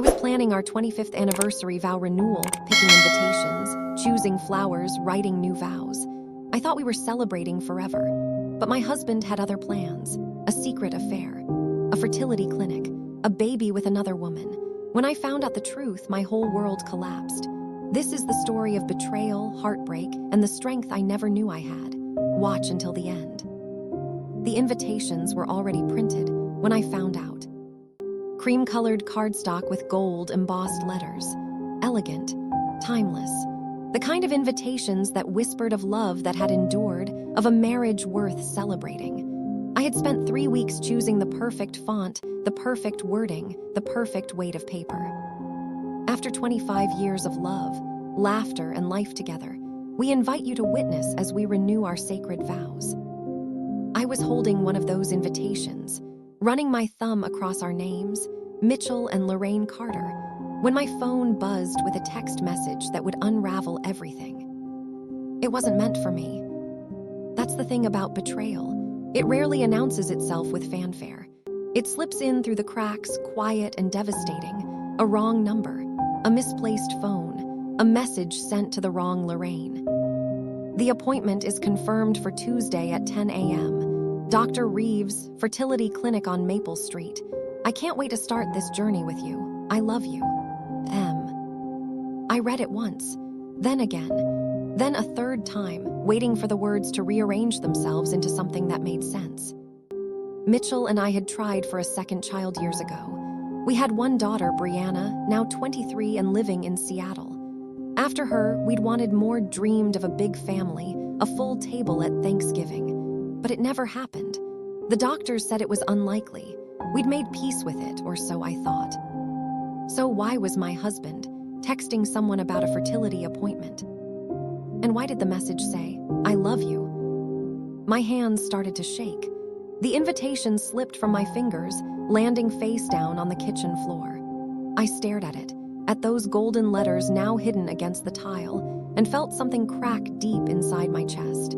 was planning our 25th anniversary vow renewal, picking invitations, choosing flowers, writing new vows. I thought we were celebrating forever. But my husband had other plans, a secret affair, a fertility clinic, a baby with another woman. When I found out the truth, my whole world collapsed. This is the story of betrayal, heartbreak, and the strength I never knew I had. Watch until the end. The invitations were already printed when I found out. Cream-colored cardstock with gold embossed letters. Elegant, timeless. The kind of invitations that whispered of love that had endured, of a marriage worth celebrating. I had spent 3 weeks choosing the perfect font, the perfect wording, the perfect weight of paper. After 25 years of love, laughter, and life together, we invite you to witness as we renew our sacred vows. I was holding one of those invitations, running my thumb across our names, Mitchell and Lorraine Carter, when my phone buzzed with a text message that would unravel everything. It wasn't meant for me. That's the thing about betrayal. It rarely announces itself with fanfare. It slips in through the cracks, quiet and devastating. A wrong number, a misplaced phone, a message sent to the wrong Lorraine. The appointment is confirmed for Tuesday at 10 a.m. Dr. Reeves, Fertility Clinic on Maple Street. I can't wait to start this journey with you. I love you. M. I read it once, then again, then a third time, waiting for the words to rearrange themselves into something that made sense. Mitchell and I had tried for a second child years ago. We had one daughter, Brianna, now 23 and living in Seattle. After her, we'd wanted more, dreamed of a big family, a full table at Thanksgiving. But it never happened. The doctors said it was unlikely. We'd made peace with it, or so I thought. So why was my husband texting someone about a fertility appointment? And why did the message say, "I love you"? My hands started to shake. The invitation slipped from my fingers, landing face down on the kitchen floor. I stared at it, at those golden letters now hidden against the tile, and felt something crack deep inside my chest.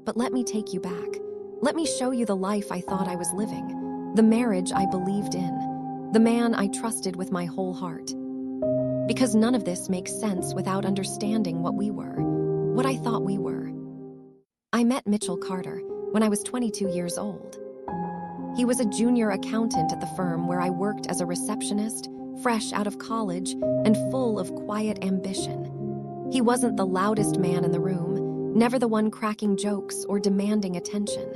But let me take you back. Let me show you the life I thought I was living, the marriage I believed in, the man I trusted with my whole heart. Because none of this makes sense without understanding what we were, what I thought we were. I met Mitchell Carter when I was 22 years old. He was a junior accountant at the firm where I worked as a receptionist, fresh out of college and full of quiet ambition. He wasn't the loudest man in the room, never the one cracking jokes or demanding attention.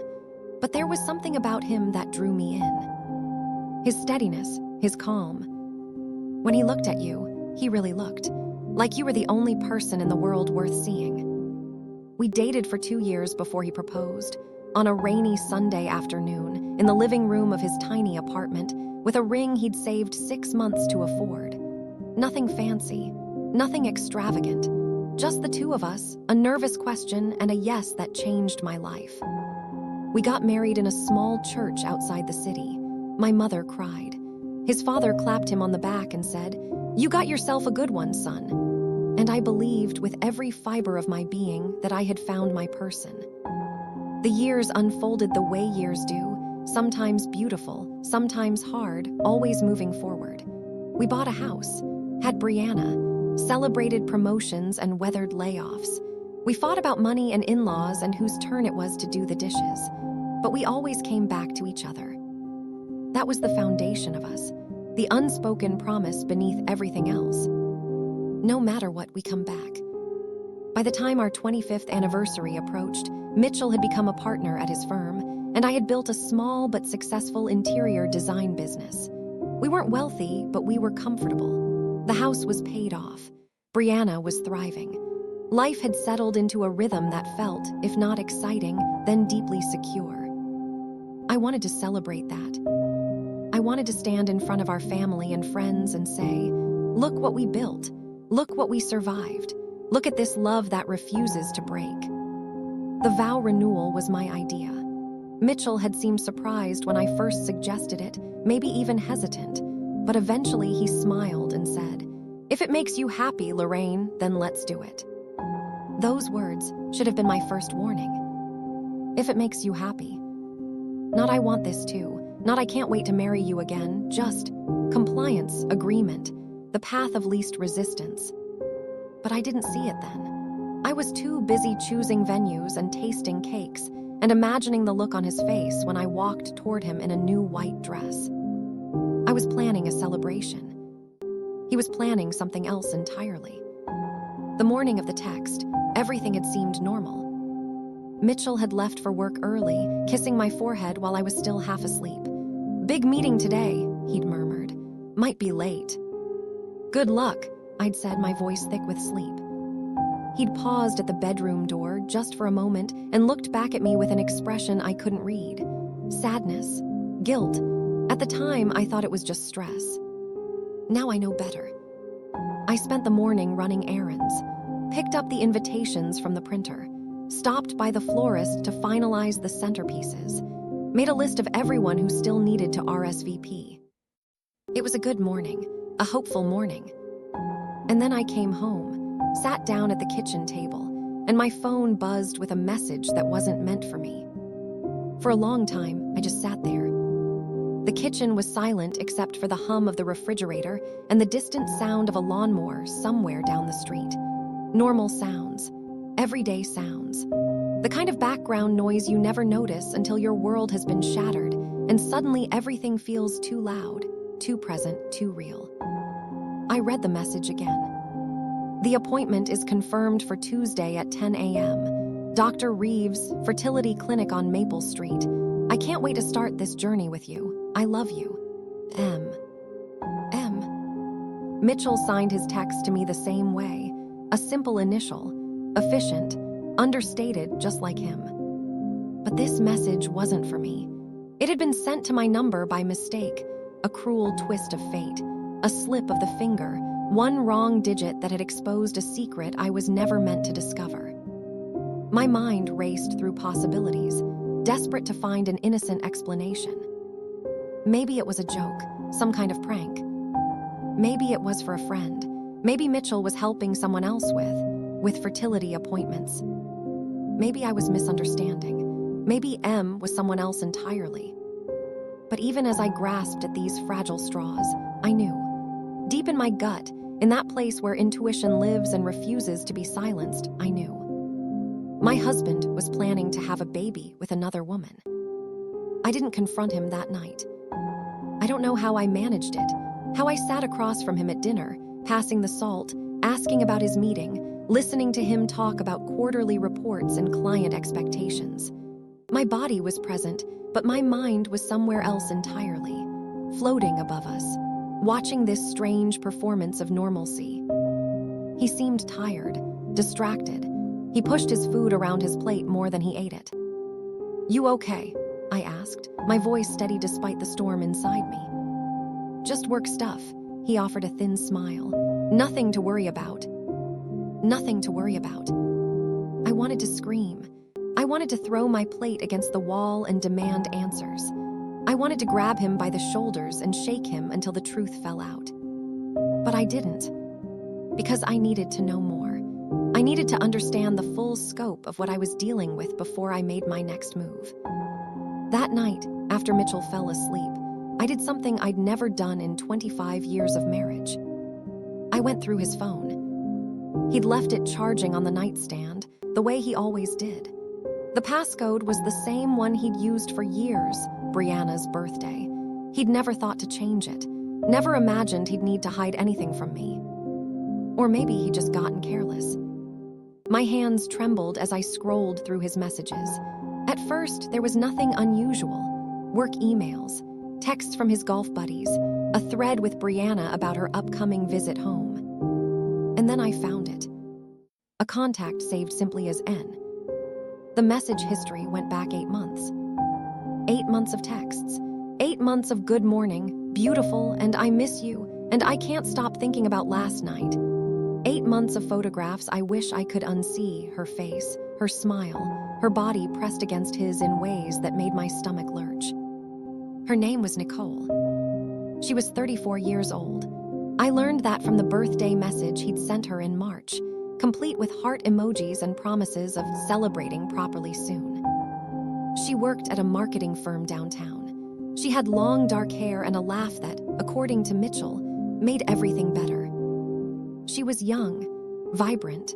But there was something about him that drew me in. His steadiness, his calm. When he looked at you, he really looked like you were the only person in the world worth seeing. We dated for 2 years before he proposed, on a rainy Sunday afternoon, in the living room of his tiny apartment, with a ring he'd saved 6 months to afford. Nothing fancy, nothing extravagant. Just the two of us, a nervous question and a yes that changed my life. We got married in a small church outside the city. My mother cried. His father clapped him on the back and said, "You got yourself a good one, son." And I believed with every fiber of my being that I had found my person. The years unfolded the way years do, sometimes beautiful, sometimes hard, always moving forward. We bought a house, had Brianna, celebrated promotions and weathered layoffs. We fought about money and in-laws and whose turn it was to do the dishes. But we always came back to each other. That was the foundation of us, the unspoken promise beneath everything else. No matter what, we come back. By the time our 25th anniversary approached, Mitchell had become a partner at his firm, and I had built a small but successful interior design business. We weren't wealthy, but we were comfortable. The house was paid off. Brianna was thriving. Life had settled into a rhythm that felt, if not exciting, then deeply secure. I wanted to celebrate that. I wanted to stand in front of our family and friends and say, "Look what we built. Look what we survived. Look at this love that refuses to break." The vow renewal was my idea. Mitchell had seemed surprised when I first suggested it, maybe even hesitant. But eventually he smiled and said, "If it makes you happy, Lorraine, then let's do it." Those words should have been my first warning. If it makes you happy. Not "I want this too," not "I can't wait to marry you again," just Compliance, agreement, the path of least resistance. But I didn't see it then. I was too busy choosing venues and tasting cakes and imagining the look on his face when I walked toward him in a new white dress. I was planning a celebration. He was planning something else entirely. The morning of the text, everything had seemed normal. Mitchell had left for work early, kissing my forehead while I was still half asleep. "Big meeting today," he'd murmured. "Might be late." "Good luck," I'd said, my voice thick with sleep. He'd paused at the bedroom door just for a moment and looked back at me with an expression I couldn't read. Sadness, guilt. At the time, I thought it was just stress. Now I know better. I spent the morning running errands, picked up the invitations from the printer, stopped by the florist to finalize the centerpieces, made a list of everyone who still needed to RSVP. It was a good morning, a hopeful morning. And then I came home, sat down at the kitchen table, and my phone buzzed with a message that wasn't meant for me. For a long time, I just sat there. The kitchen was silent except for the hum of the refrigerator and the distant sound of a lawnmower somewhere down the street. Normal sounds, everyday sounds. The kind of background noise you never notice until your world has been shattered and suddenly everything feels too loud, too present, too real. I read the message again. "The appointment is confirmed for Tuesday at 10 a.m. Dr. Reeves, Fertility Clinic on Maple Street. I can't wait to start this journey with you. I love you. M." Mitchell signed his text to me the same way, a simple initial, efficient, understated just like him. But this message wasn't for me. It had been sent to my number by mistake, a cruel twist of fate, a slip of the finger, one wrong digit that had exposed a secret I was never meant to discover. My mind raced through possibilities, desperate to find an innocent explanation. Maybe it was a joke, some kind of prank. Maybe it was for a friend. Maybe Mitchell was helping someone else with fertility appointments. Maybe I was misunderstanding. Maybe M was someone else entirely. But even as I grasped at these fragile straws, I knew. Deep in my gut, in that place where intuition lives and refuses to be silenced, I knew. My husband was planning to have a baby with another woman. I didn't confront him that night. I don't know how I managed it, how I sat across from him at dinner, passing the salt, asking about his meeting, listening to him talk about quarterly reports and client expectations. My body was present, but my mind was somewhere else entirely, floating above us, watching this strange performance of normalcy. He seemed tired, distracted. He pushed his food around his plate more than he ate it. "You okay?" I asked, my voice steady despite the storm inside me. "Just work stuff," he offered a thin smile. "Nothing to worry about." Nothing to worry about. I wanted to scream. I wanted to throw my plate against the wall and demand answers. I wanted to grab him by the shoulders and shake him until the truth fell out. But I didn't, because I needed to know more. I needed to understand the full scope of what I was dealing with before I made my next move. That night, after Mitchell fell asleep, I did something I'd never done in 25 years of marriage. I went through his phone. He'd left it charging on the nightstand, the way he always did. The passcode was the same one he'd used for years, Brianna's birthday. He'd never thought to change it, never imagined he'd need to hide anything from me. Or maybe he'd just gotten careless. My hands trembled as I scrolled through his messages. At first, there was nothing unusual. Work emails, texts from his golf buddies, a thread with Brianna about her upcoming visit home. And then I found it. A contact saved simply as N. The message history went back 8 months. 8 months of texts. 8 months of good morning, beautiful, and I miss you, and I can't stop thinking about last night. 8 months of photographs I wish I could unsee, her face, her smile, her body pressed against his in ways that made my stomach lurch. Her name was Nicole. She was 34 years old. I learned that from the birthday message he'd sent her in March, complete with heart emojis and promises of celebrating properly soon. She worked at a marketing firm downtown. She had long dark hair and a laugh that, according to Mitchell, made everything better. She was young, vibrant,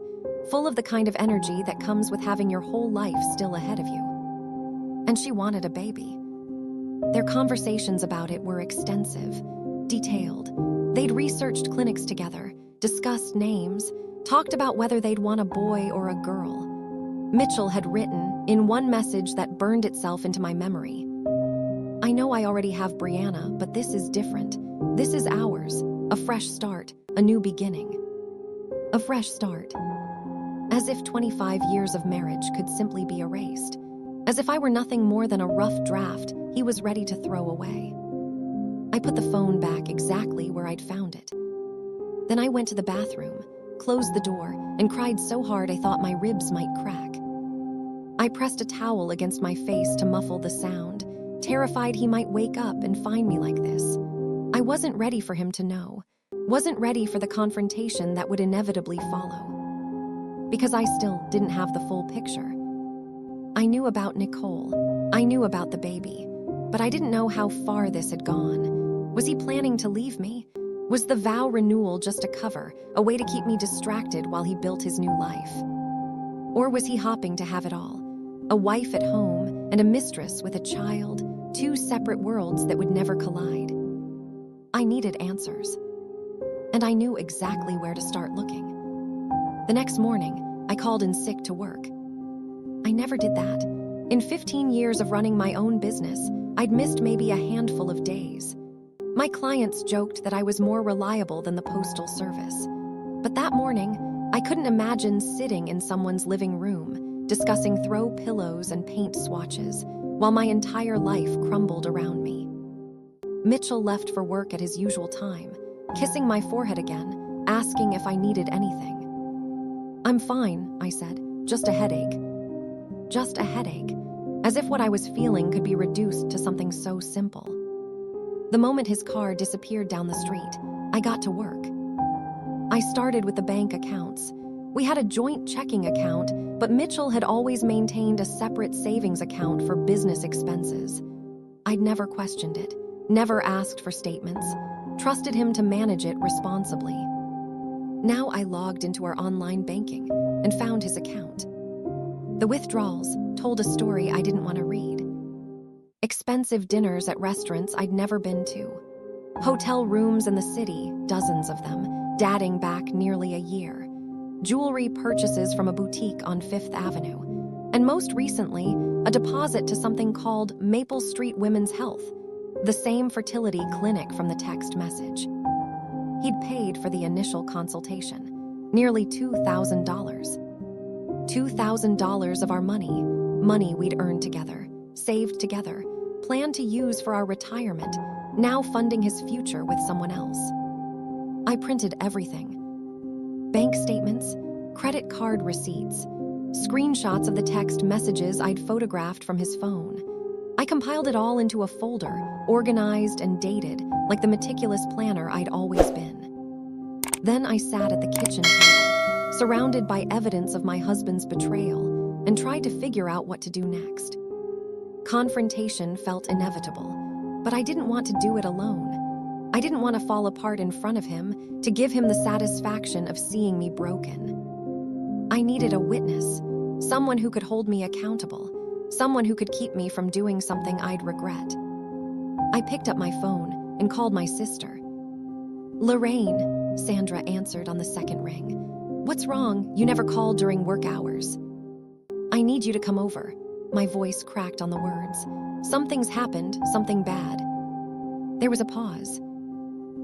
full of the kind of energy that comes with having your whole life still ahead of you. And she wanted a baby. Their conversations about it were extensive, detailed. They'd researched clinics together, discussed names, talked about whether they'd want a boy or a girl. Mitchell had written, in one message that burned itself into my memory, "I know I already have Brianna, but this is different. This is ours. A fresh start, a new beginning." A fresh start. As if 25 years of marriage could simply be erased. As if I were nothing more than a rough draft he was ready to throw away. I put the phone back exactly where I'd found it. Then I went to the bathroom, closed the door, and cried so hard I thought my ribs might crack. I pressed a towel against my face to muffle the sound, terrified he might wake up and find me like this. I wasn't ready for him to know, wasn't ready for the confrontation that would inevitably follow. Because I still didn't have the full picture. I knew about Nicole, I knew about the baby, but I didn't know how far this had gone. Was he planning to leave me? Was the vow renewal just a cover, a way to keep me distracted while he built his new life? Or was he hopping to have it all? A wife at home and a mistress with a child, two separate worlds that would never collide. I needed answers. And I knew exactly where to start looking. The next morning, I called in sick to work. I never did that. In 15 years of running my own business, I'd missed maybe a handful of days. My clients joked that I was more reliable than the Postal Service. But that morning, I couldn't imagine sitting in someone's living room, discussing throw pillows and paint swatches, while my entire life crumbled around me. Mitchell left for work at his usual time, kissing my forehead again, asking if I needed anything. "I'm fine," I said, "just a headache." Just a headache, as if what I was feeling could be reduced to something so simple. The moment his car disappeared down the street, I got to work. I started with the bank accounts. We had a joint checking account, but Mitchell had always maintained a separate savings account for business expenses. I'd never questioned it, never asked for statements, trusted him to manage it responsibly. Now I logged into our online banking and found his account. The withdrawals told a story I didn't want to read. Expensive dinners at restaurants I'd never been to. Hotel rooms in the city, dozens of them, dating back nearly a year. Jewelry purchases from a boutique on Fifth Avenue. And most recently, a deposit to something called Maple Street Women's Health, the same fertility clinic from the text message. He'd paid for the initial consultation, nearly $2,000. $2,000 of our money we'd earned together, saved together, planned to use for our retirement, now funding his future with someone else. I printed everything. Bank statements, credit card receipts, screenshots of the text messages I'd photographed from his phone. I compiled it all into a folder, organized and dated, like the meticulous planner I'd always been. Then I sat at the kitchen table, surrounded by evidence of my husband's betrayal, and tried to figure out what to do next. Confrontation felt inevitable, but I didn't want to do it alone. I didn't want to fall apart in front of him, to give him the satisfaction of seeing me broken. I needed a witness, someone who could hold me accountable, someone who could keep me from doing something I'd regret. I picked up my phone and called my sister. "Lorraine," Sandra answered on the second ring. "What's wrong? You never called during work hours." "I need you to come over." My voice cracked on the words. "Something's happened, something bad." There was a pause.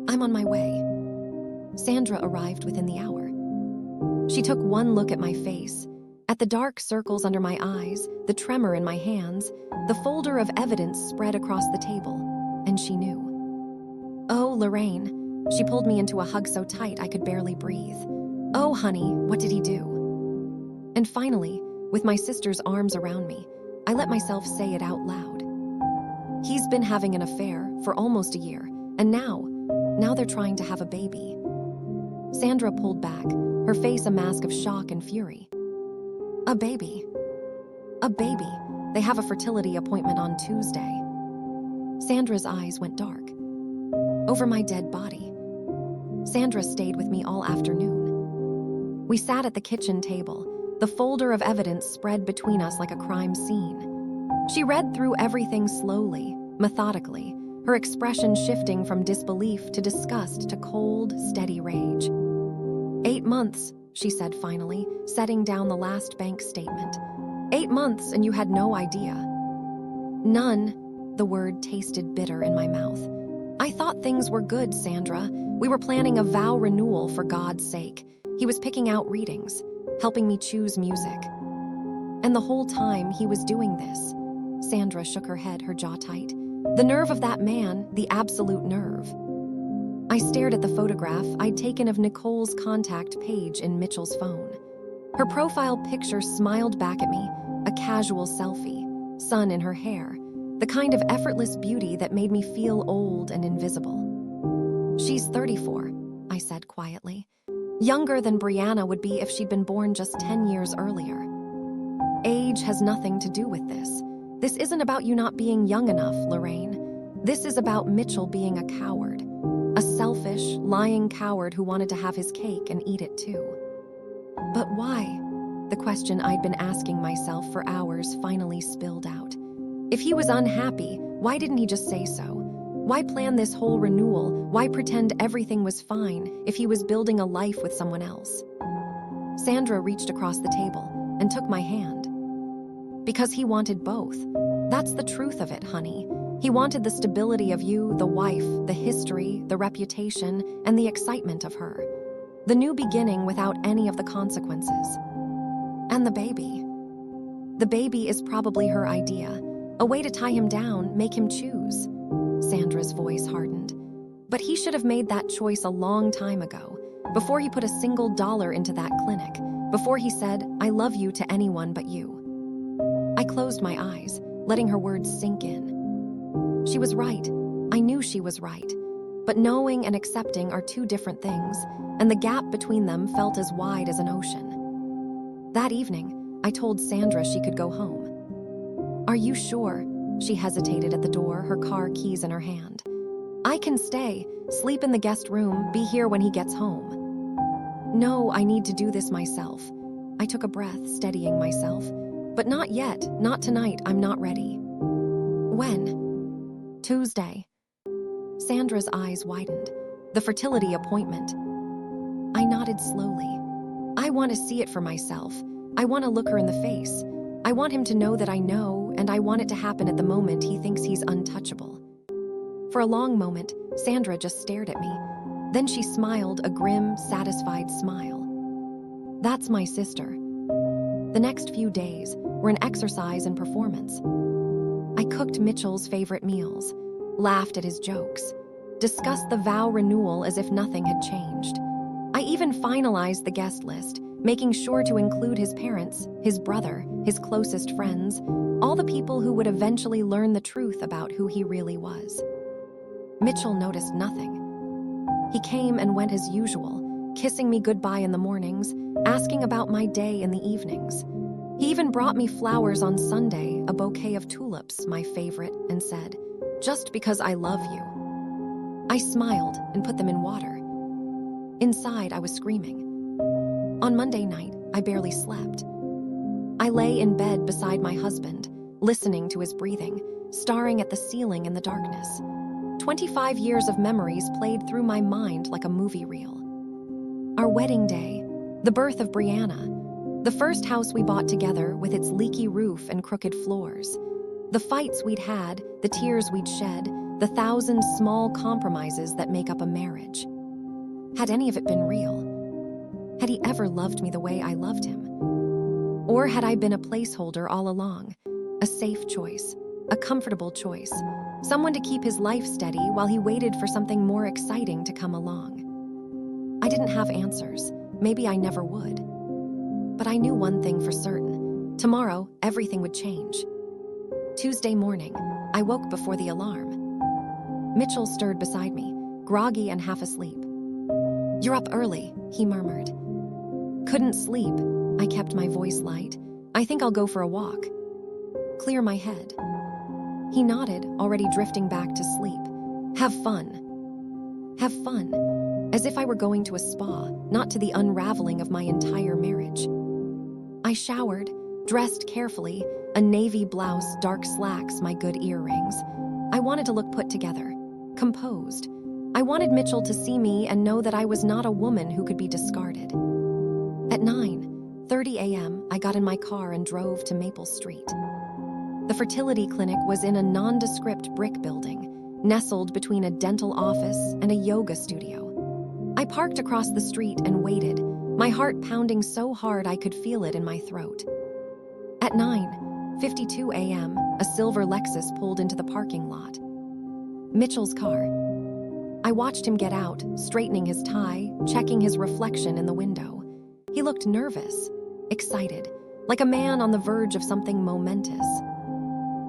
"I'm on my way." Sandra arrived within the hour. She took one look at my face, at the dark circles under my eyes, the tremor in my hands, the folder of evidence spread across the table, and she knew. "Oh, Lorraine." She pulled me into a hug so tight I could barely breathe. "Oh, honey, what did he do?" And finally, with my sister's arms around me, I let myself say it out loud. "He's been having an affair for almost a year, and now they're trying to have a baby." Sandra pulled back, her face a mask of shock and fury. "A baby. A baby. They have a fertility appointment on Tuesday." Sandra's eyes went dark. Over my dead body. Sandra stayed with me all afternoon. We sat at the kitchen table, the folder of evidence spread between us like a crime scene. She read through everything slowly, methodically, her expression shifting from disbelief to disgust to cold, steady rage. 8 months, she said finally, setting down the last bank statement. 8 months and you had no idea. None. The word tasted bitter in my mouth. I thought things were good, Sandra. We were planning a vow renewal for God's sake. He was picking out readings, helping me choose music. And the whole time he was doing this. Sandra shook her head, her jaw tight. The nerve of that man, the absolute nerve. I stared at the photograph I'd taken of Nicole's contact page in Mitchell's phone. Her profile picture smiled back at me, a casual selfie, sun in her hair, the kind of effortless beauty that made me feel old and invisible. She's 34, I said quietly. Younger than Brianna would be if she'd been born just 10 years earlier. Age has nothing to do with this. This isn't about you not being young enough, Lorraine. This is about Mitchell being a coward. A selfish, lying coward who wanted to have his cake and eat it too. But why? The question I'd been asking myself for hours finally spilled out. If he was unhappy, why didn't he just say so? Why plan this whole renewal? Why pretend everything was fine if he was building a life with someone else? Sandra reached across the table and took my hand. Because he wanted both. That's the truth of it, honey. He wanted the stability of you, the wife, the history, the reputation, and the excitement of her. The new beginning without any of the consequences. And the baby. The baby is probably her idea. A way to tie him down, make him choose. Sandra's voice hardened. But he should have made that choice a long time ago, before he put a single dollar into that clinic, before he said, I love you to anyone but you. I closed my eyes, letting her words sink in. She was right. I knew she was right. But knowing and accepting are two different things, and the gap between them felt as wide as an ocean. That evening, I told Sandra she could go home. Are you sure? She hesitated at the door, her car keys in her hand. I can stay, sleep in the guest room, be here when he gets home. No, I need to do this myself. I took a breath, steadying myself. But not yet, not tonight, I'm not ready. When? Tuesday. Sandra's eyes widened. The fertility appointment. I nodded slowly. I want to see it for myself. I want to look her in the face. I want him to know that I know, and I want it to happen at the moment he thinks he's untouchable. For a long moment, Sandra just stared at me. Then she smiled, a grim, satisfied smile. That's my sister. The next few days were an exercise in performance. I cooked Mitchell's favorite meals, laughed at his jokes, discussed the vow renewal as if nothing had changed. I even finalized the guest list, making sure to include his parents, his brother, his closest friends, all the people who would eventually learn the truth about who he really was. Mitchell noticed nothing. He came and went as usual, kissing me goodbye in the mornings, asking about my day in the evenings. He even brought me flowers on Sunday, a bouquet of tulips, my favorite, and said, "Just because I love you." I smiled and put them in water. Inside, I was screaming. On Monday night, I barely slept. I lay in bed beside my husband, listening to his breathing, staring at the ceiling in the darkness. 25 years of memories played through my mind like a movie reel. Our wedding day, the birth of Brianna, the first house we bought together with its leaky roof and crooked floors, the fights we'd had, the tears we'd shed, the 1,000 small compromises that make up a marriage. Had any of it been real? Had he ever loved me the way I loved him? Or had I been a placeholder all along, a safe choice, a comfortable choice, someone to keep his life steady while he waited for something more exciting to come along? I didn't have answers. Maybe I never would. But I knew one thing for certain. Tomorrow, everything would change. Tuesday morning, I woke before the alarm. Mitchell stirred beside me, groggy and half asleep. "You're up early," he murmured. "Couldn't sleep." I kept my voice light. "I think I'll go for a walk. Clear my head." He nodded, already drifting back to sleep. Have fun. Have fun. As if I were going to a spa, not to the unraveling of my entire marriage. I showered, dressed carefully, a navy blouse, dark slacks, my good earrings. I wanted to look put together, composed. I wanted Mitchell to see me and know that I was not a woman who could be discarded. At 9:30 a.m., I got in my car and drove to Maple Street. The fertility clinic was in a nondescript brick building, nestled between a dental office and a yoga studio. I parked across the street and waited, my heart pounding so hard I could feel it in my throat. At 9:52 a.m., a silver Lexus pulled into the parking lot. Mitchell's car. I watched him get out, straightening his tie, checking his reflection in the window. He looked nervous, excited, like a man on the verge of something momentous.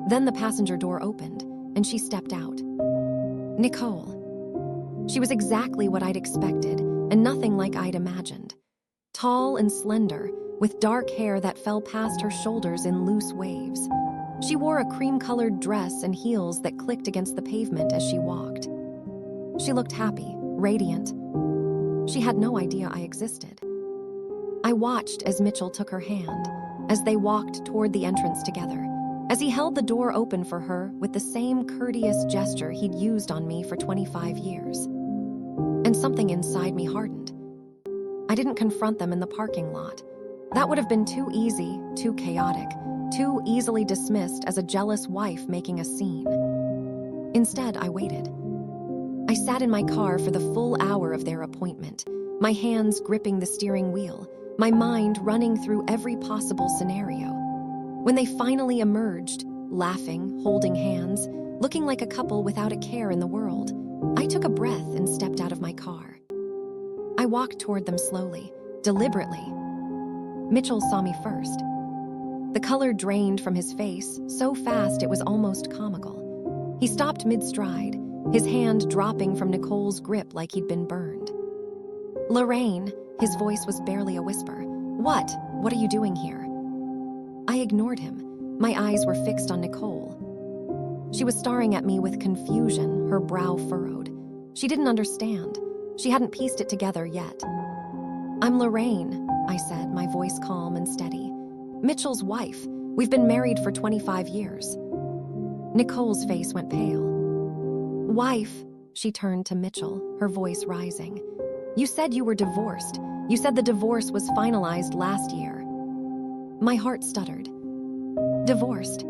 Then the passenger door opened, and she stepped out. Nicole. She was exactly what I'd expected, and nothing like I'd imagined. Tall and slender, with dark hair that fell past her shoulders in loose waves. She wore a cream-colored dress and heels that clicked against the pavement as she walked. She looked happy, radiant. She had no idea I existed. I watched as Mitchell took her hand, as they walked toward the entrance together, as he held the door open for her with the same courteous gesture he'd used on me for 25 years. And something inside me hardened. I didn't confront them in the parking lot. That would have been too easy, too chaotic, too easily dismissed as a jealous wife making a scene. Instead, I waited. I sat in my car for the full hour of their appointment, my hands gripping the steering wheel, my mind running through every possible scenario. When they finally emerged, laughing, holding hands, looking like a couple without a care in the world, I took a breath and stepped out of my car. I walked toward them slowly, deliberately. Mitchell saw me first. The color drained from his face so fast it was almost comical. He stopped mid-stride, his hand dropping from Nicole's grip like he'd been burned. Lorraine, his voice was barely a whisper. What? What are you doing here? I ignored him. My eyes were fixed on Nicole. She was staring at me with confusion, her brow furrowed. She didn't understand. She hadn't pieced it together yet. I'm Lorraine, I said, my voice calm and steady. Mitchell's wife. We've been married for 25 years. Nicole's face went pale. Wife, she turned to Mitchell, her voice rising. You said you were divorced. You said the divorce was finalized last year. My heart stuttered. Divorced.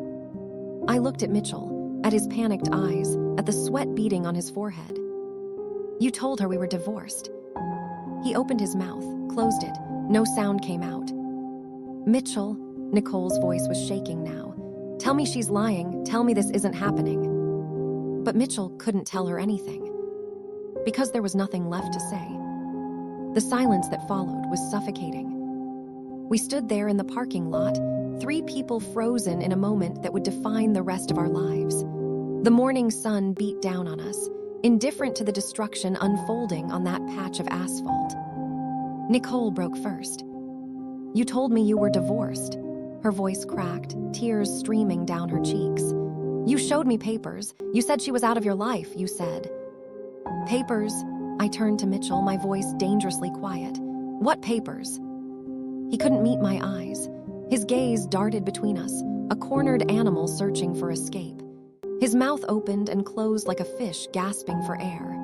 I looked at Mitchell, at his panicked eyes, at the sweat beading on his forehead. You told her we were divorced. He opened his mouth, closed it. No sound came out. Mitchell, Nicole's voice was shaking now. Tell me she's lying. Tell me this isn't happening. But Mitchell couldn't tell her anything, because there was nothing left to say. The silence that followed was suffocating. We stood there in the parking lot, three people frozen in a moment that would define the rest of our lives. The morning sun beat down on us, indifferent to the destruction unfolding on that patch of asphalt. Nicole broke first. You told me you were divorced. Her voice cracked, tears streaming down her cheeks. You showed me papers. You said she was out of your life, you said. Papers? I turned to Mitchell, my voice dangerously quiet. What papers? He couldn't meet my eyes. His gaze darted between us, a cornered animal searching for escape. His mouth opened and closed like a fish gasping for air.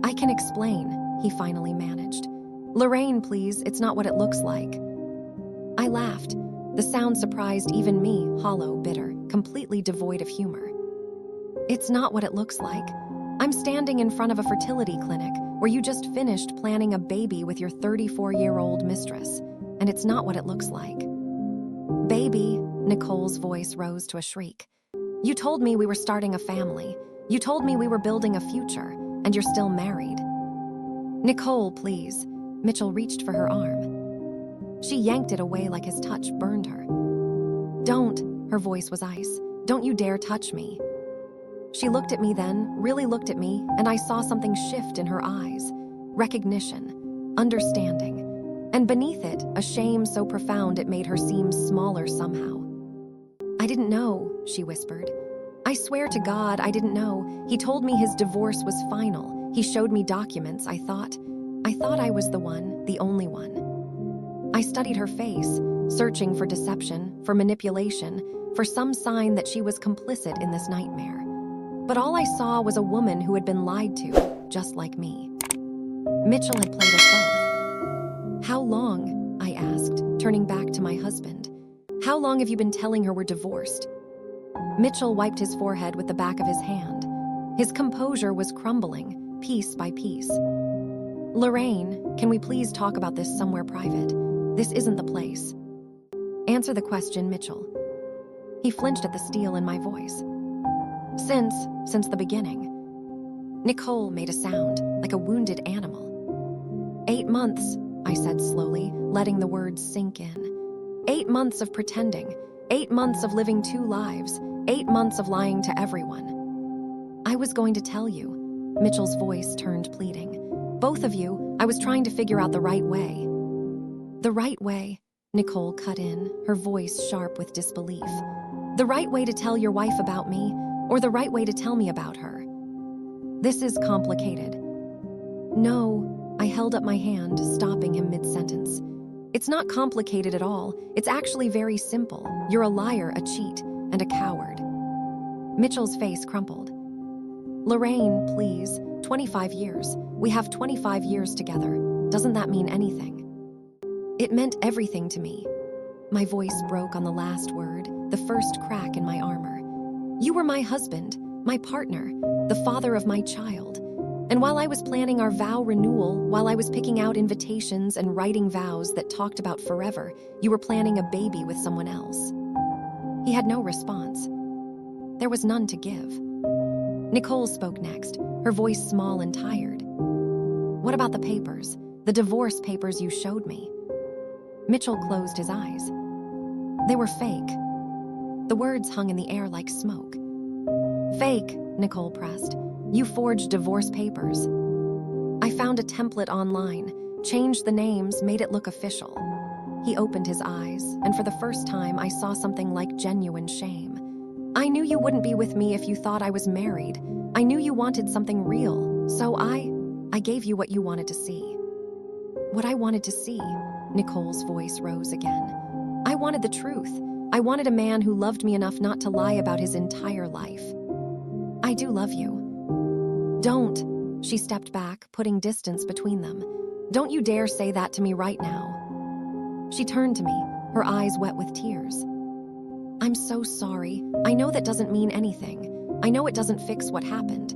I can explain, he finally managed. Lorraine, please, it's not what it looks like. I laughed. The sound surprised even me, hollow, bitter, completely devoid of humor. It's not what it looks like. I'm standing in front of a fertility clinic where you just finished planning a baby with your 34-year-old mistress, and it's not what it looks like. Baby, Nicole's voice rose to a shriek. You told me we were starting a family. You told me we were building a future, and you're still married. Nicole, please. Mitchell reached for her arm. She yanked it away like his touch burned her. Don't, her voice was ice. Don't you dare touch me. She looked at me then, really looked at me, and I saw something shift in her eyes. Recognition, understanding, and beneath it, a shame so profound it made her seem smaller somehow. I didn't know, she whispered. I swear to God, I didn't know. He told me his divorce was final. He showed me documents. I thought I was the one, the only one. I studied her face, searching for deception, for manipulation, for some sign that she was complicit in this nightmare. But all I saw was a woman who had been lied to, just like me. Mitchell had played us both. How long? I asked, turning back to my husband. How long have you been telling her we're divorced? Mitchell wiped his forehead with the back of his hand. His composure was crumbling, piece by piece. Lorraine, can we please talk about this somewhere private? This isn't the place. Answer the question, Mitchell. He flinched at the steel in my voice. Since the beginning. Nicole made a sound, like a wounded animal. 8 months, I said slowly, letting the words sink in. 8 months of pretending. 8 months of living 2 lives. 8 months of lying to everyone. I was going to tell you. Mitchell's voice turned pleading. Both of you, I was trying to figure out the right way. The right way, Nicole cut in, her voice sharp with disbelief. The right way to tell your wife about me, or the right way to tell me about her? This is complicated. No, I held up my hand, stopping him mid-sentence. It's not complicated at all. It's actually very simple. You're a liar, a cheat, and a coward. Mitchell's face crumpled. Lorraine, please. 25 years. We have 25 years together. Doesn't that mean anything? It meant everything to me. My voice broke on the last word, the first crack in my armor. You were my husband, my partner, the father of my child. And while I was planning our vow renewal, while I was picking out invitations and writing vows that talked about forever, you were planning a baby with someone else. He had no response. There was none to give. Nicole spoke next, her voice small and tired. What about the papers? The divorce papers you showed me? Mitchell closed his eyes. They were fake. The words hung in the air like smoke. Fake, Nicole pressed. You forged divorce papers. I found a template online, changed the names, made it look official. He opened his eyes, and for the first time I saw something like genuine shame. I knew you wouldn't be with me if you thought I was married. I knew you wanted something real, so I gave you what you wanted to see. What I wanted to see, Nicole's voice rose again. I wanted the truth. I wanted a man who loved me enough not to lie about his entire life. I do love you. Don't, she stepped back, putting distance between them. Don't you dare say that to me right now. She turned to me, her eyes wet with tears. I'm so sorry. I know that doesn't mean anything. I know it doesn't fix what happened.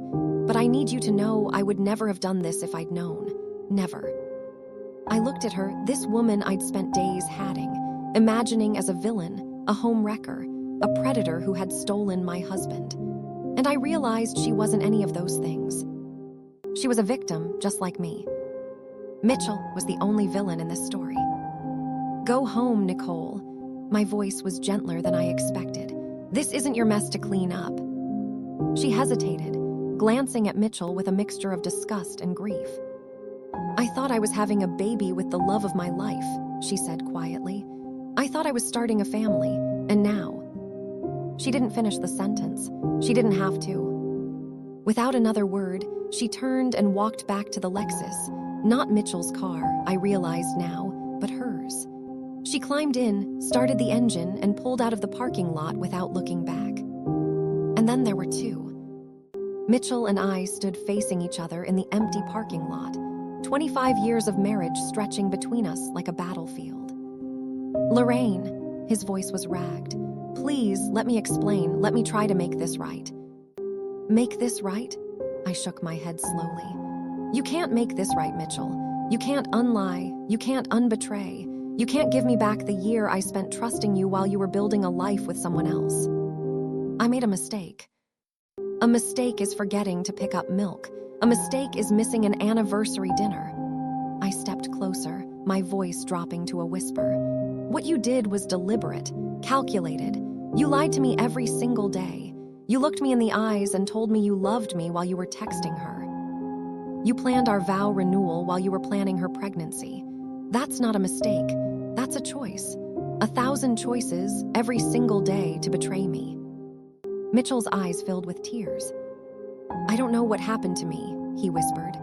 But I need you to know I would never have done this if I'd known. Never. I looked at her, this woman I'd spent days hatting, imagining as a villain, a home wrecker, a predator who had stolen my husband. And I realized she wasn't any of those things. She was a victim, just like me. Mitchell was the only villain in this story. Go home, Nicole. My voice was gentler than I expected. This isn't your mess to clean up. She hesitated, glancing at Mitchell with a mixture of disgust and grief. I thought I was having a baby with the love of my life, she said quietly. I thought I was starting a family, and now. She didn't finish the sentence. She didn't have to. Without another word, she turned and walked back to the Lexus. Not Mitchell's car, I realized now, but hers. She climbed in, started the engine, and pulled out of the parking lot without looking back. And then there were two. Mitchell and I stood facing each other in the empty parking lot, 25 years of marriage stretching between us like a battlefield. Lorraine, his voice was ragged. Please, let me explain. Let me try to make this right. Make this right? I shook my head slowly. You can't make this right, Mitchell. You can't unlie. You can't unbetray. You can't give me back the year I spent trusting you while you were building a life with someone else. I made a mistake. A mistake is forgetting to pick up milk. A mistake is missing an anniversary dinner. I stepped closer, my voice dropping to a whisper. What you did was deliberate, calculated. You lied to me every single day. You looked me in the eyes and told me you loved me while you were texting her. You planned our vow renewal while you were planning her pregnancy. That's not a mistake. That's a choice. 1,000 choices every single day to betray me. Mitchell's eyes filled with tears. "I don't know what happened to me," he whispered.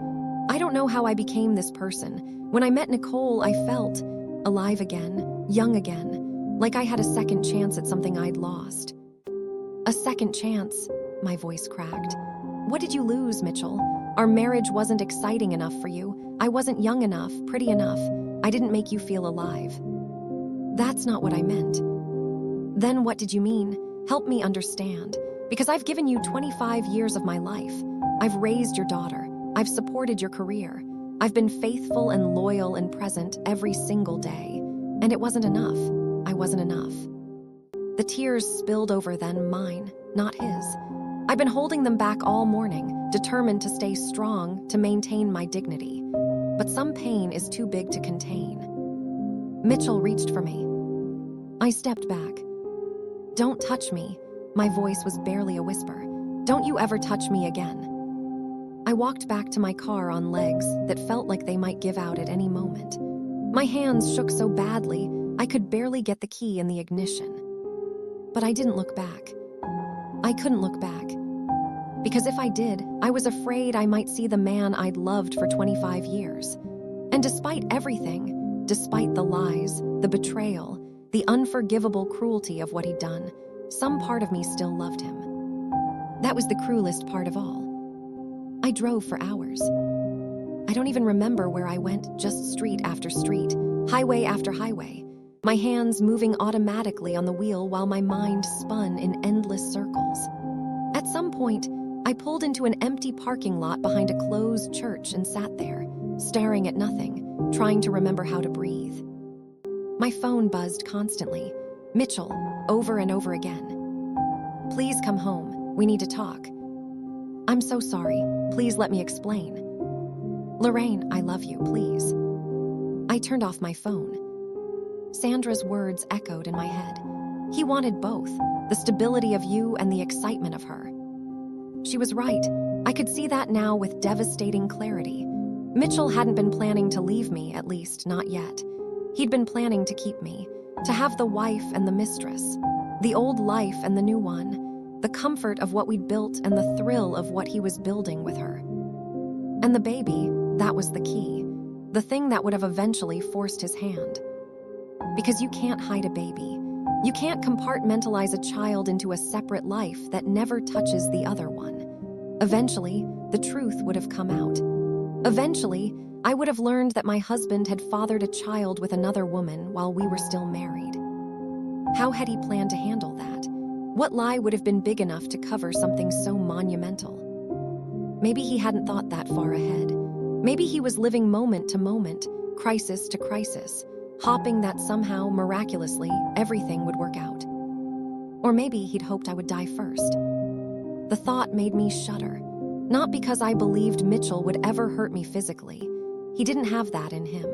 "I don't know how I became this person. When I met Nicole, I felt alive again, young again, like I had a second chance at something I'd lost." "A second chance," my voice cracked. "What did you lose, Mitchell? Our marriage wasn't exciting enough for you. I wasn't young enough, pretty enough. I didn't make you feel alive." "That's not what I meant." "Then what did you mean? Help me understand. Because I've given you 25 years of my life. I've raised your daughter. I've supported your career. I've been faithful and loyal and present every single day. And it wasn't enough. I wasn't enough." The tears spilled over then, mine, not his. I've been holding them back all morning, determined to stay strong, to maintain my dignity. But some pain is too big to contain. Mitchell reached for me. I stepped back. "Don't touch me." My voice was barely a whisper. "Don't you ever touch me again." I walked back to my car on legs that felt like they might give out at any moment. My hands shook so badly, I could barely get the key in the ignition. But I didn't look back. I couldn't look back. Because if I did, I was afraid I might see the man I'd loved for 25 years. And despite everything, despite the lies, the betrayal, the unforgivable cruelty of what he'd done, some part of me still loved him. That was the cruelest part of all. I drove for hours. I don't even remember where I went, just street after street, highway after highway, my hands moving automatically on the wheel while my mind spun in endless circles. At some point, I pulled into an empty parking lot behind a closed church and sat there, staring at nothing, trying to remember how to breathe. My phone buzzed constantly. Mitchell, over and over again. "Please come home. We need to talk." "I'm so sorry. Please let me explain." "Lorraine, I love you, please." I turned off my phone. Sandra's words echoed in my head. He wanted both, the stability of you and the excitement of her. She was right. I could see that now with devastating clarity. Mitchell hadn't been planning to leave me, at least not yet. He'd been planning to keep me, to have the wife and the mistress, the old life and the new one, the comfort of what we'd built and the thrill of what he was building with her. And the baby, that was the key, the thing that would have eventually forced his hand. Because you can't hide a baby. You can't compartmentalize a child into a separate life that never touches the other one. Eventually, the truth would have come out. Eventually, I would have learned that my husband had fathered a child with another woman while we were still married. How had he planned to handle that? What lie would have been big enough to cover something so monumental? Maybe he hadn't thought that far ahead. Maybe he was living moment to moment, crisis to crisis, hoping that somehow, miraculously, everything would work out. Or maybe he'd hoped I would die first. The thought made me shudder. Not because I believed Mitchell would ever hurt me physically. He didn't have that in him.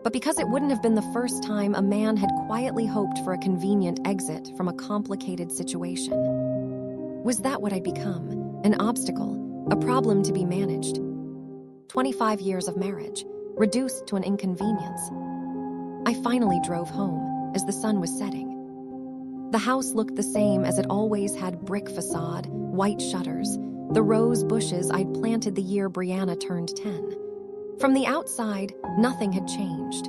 But because it wouldn't have been the first time a man had quietly hoped for a convenient exit from a complicated situation. Was that what I'd become? An obstacle, a problem to be managed? 25 years of marriage, reduced to an inconvenience. I finally drove home as the sun was setting. The house looked the same as it always had: brick facade, white shutters, the rose bushes I'd planted the year Brianna turned 10. From the outside, nothing had changed.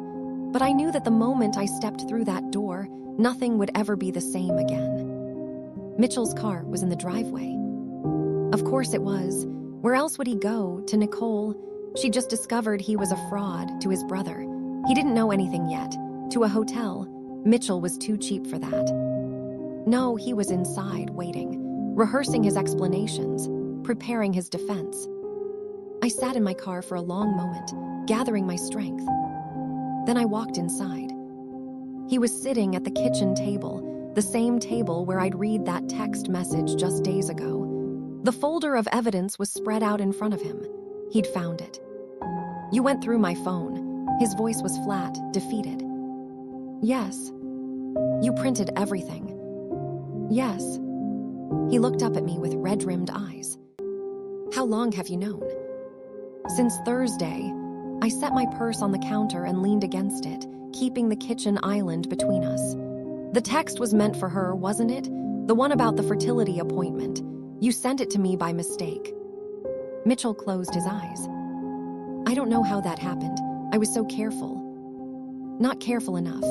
But I knew that the moment I stepped through that door, nothing would ever be the same again. Mitchell's car was in the driveway. Of course it was. Where else would he go? To Nicole? She just discovered he was a fraud. To his brother? He didn't know anything yet. To a hotel? Mitchell was too cheap for that. No, he was inside, waiting, rehearsing his explanations, preparing his defense. I sat in my car for a long moment, gathering my strength. Then I walked inside. He was sitting at the kitchen table, the same table where I'd read that text message just days ago. The folder of evidence was spread out in front of him. He'd found it. "You went through my phone." His voice was flat, defeated. "Yes." "You printed everything." "Yes." He looked up at me with red-rimmed eyes. "How long have you known?" "Since Thursday." I set my purse on the counter and leaned against it, keeping the kitchen island between us. The text was meant for her, wasn't it? The one about the fertility appointment. You sent it to me by mistake." Mitchell closed his eyes. "I don't know how that happened. I was so careful. Not careful enough."